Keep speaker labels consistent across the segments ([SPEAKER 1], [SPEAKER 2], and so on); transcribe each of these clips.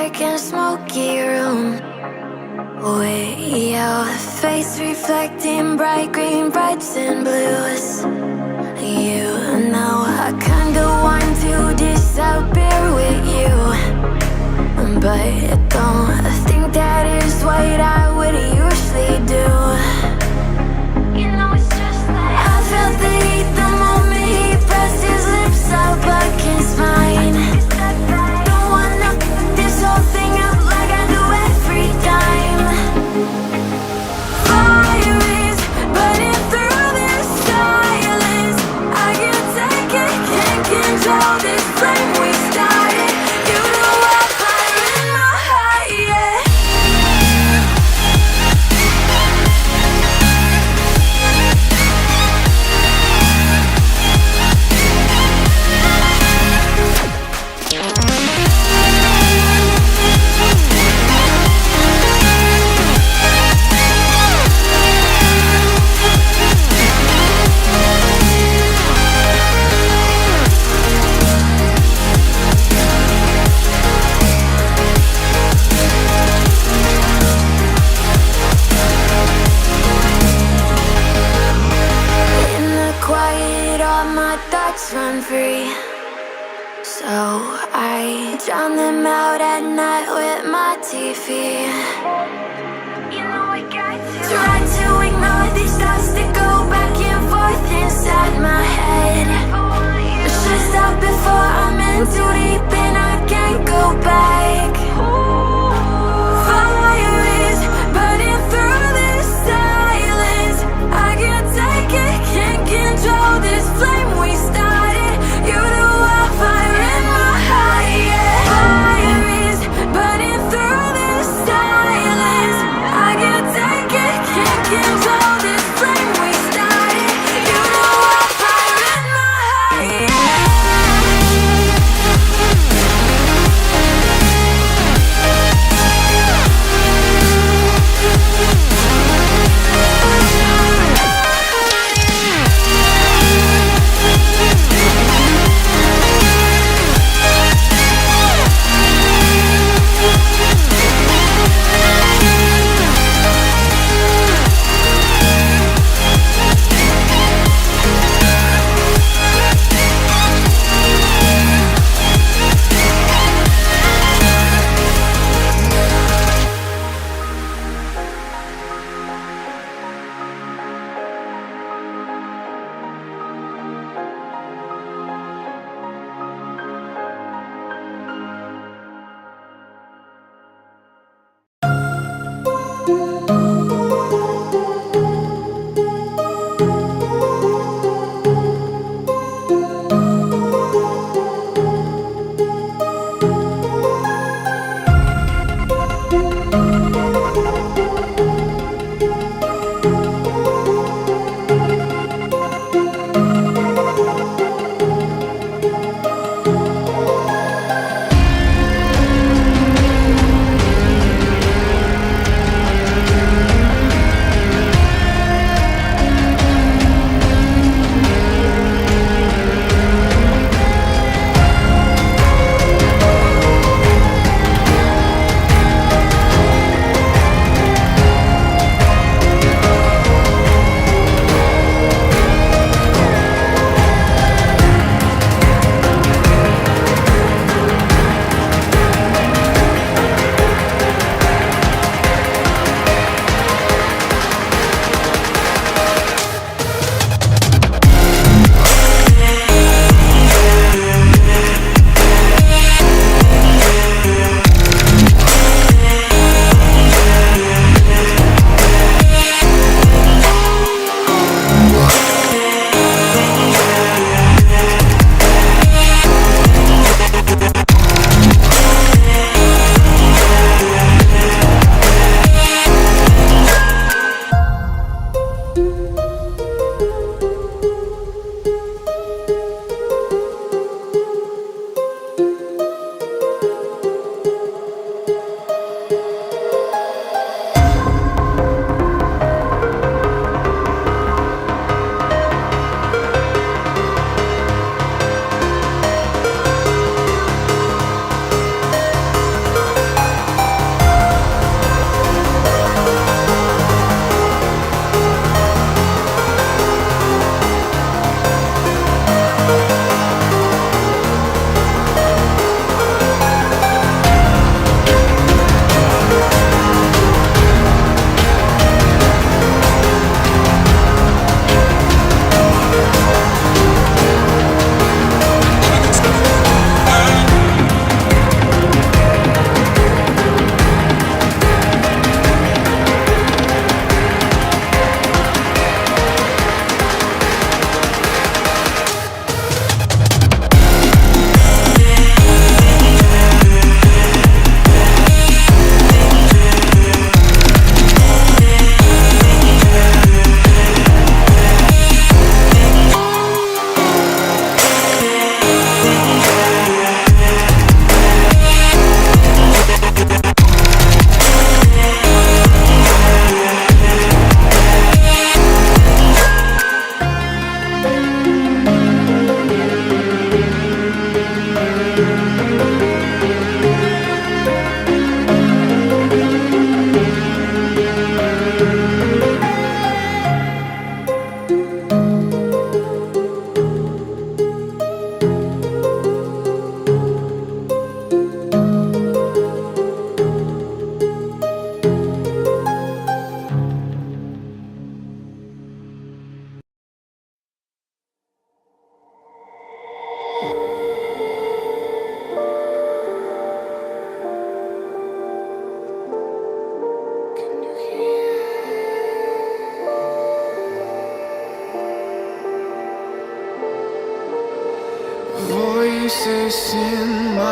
[SPEAKER 1] dark and smoky room with your face reflecting bright green, brights and blues. You know I kinda want to disappear with you, but don't think that is what I would usually do. You know it's just like I felt the heat the moment he pressed his lips up against mine. Don't wanna this whole thing up like I do every time. Fire is burning through this silence. I can't take it, can't control this flame we started. You know I'm fire in my heart, yeah. In the quiet, all my thoughts run free, so I drown them out at night with my TV. You know I got to try to ignore these thoughts that go back and forth inside my head. Should stop before I'm in too deep and I can't go back. Fire is burning through this silence. I can't take it, can't control this flame we started. You know I'm fire in my heart, yeah. Fire is burning through this silence. I can't take it, can't control this flame we started. You know I'm fire in my heart, yeah.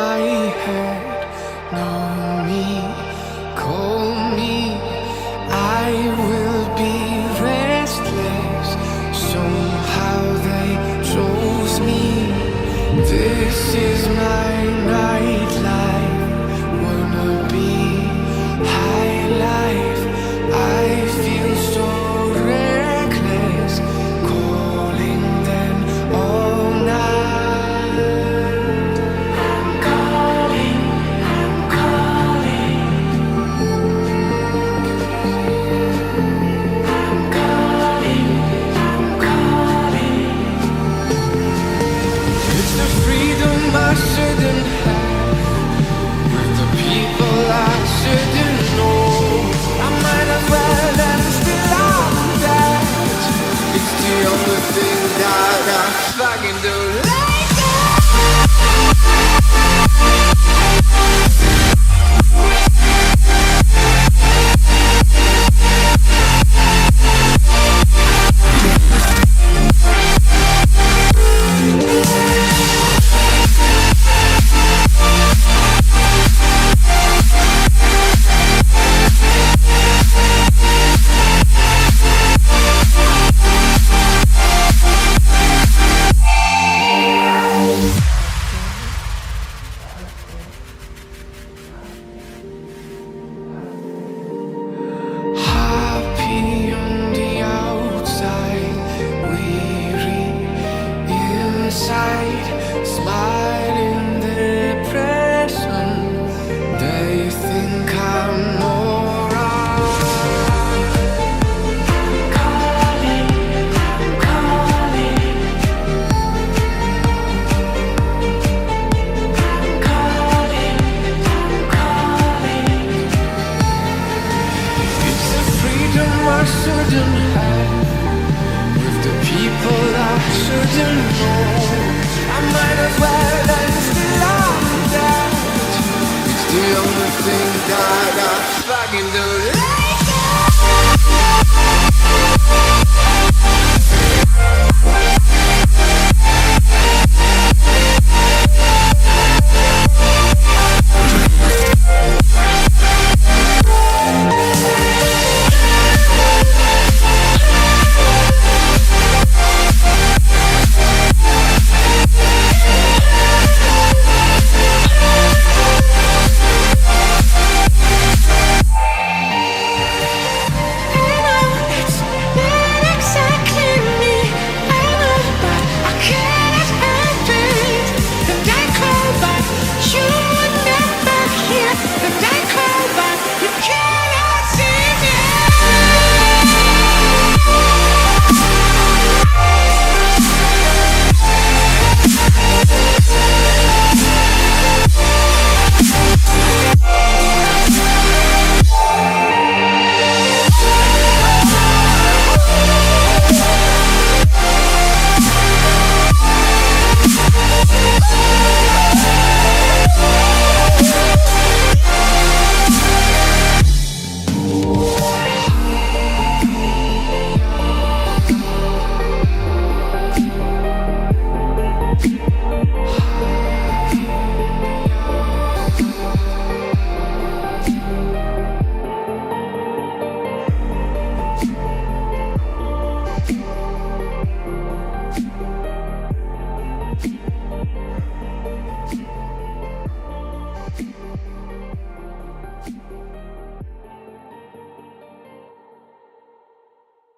[SPEAKER 2] my head. Know me, call me, I will be restless. Somehow they chose me. This is my nightlife. Wanna be high life. I feel so reckless, calling them all night. I'm calling, I'm calling. I'm calling, I'm calling. It's the freedom I shouldn't have, with the people I shouldn't know. I might as well and still I'm dead. It's the only thing that I fucking do. Happy on the outside, weary inside, smiling depression. They think I'm alright. I'm calling, I'm calling. I'm calling, I'm calling. It's the freedom I shouldn't have, with the people I shouldn't know. I might as well and still I'm dead. It's the only thing that I fucking do.
[SPEAKER 1] you.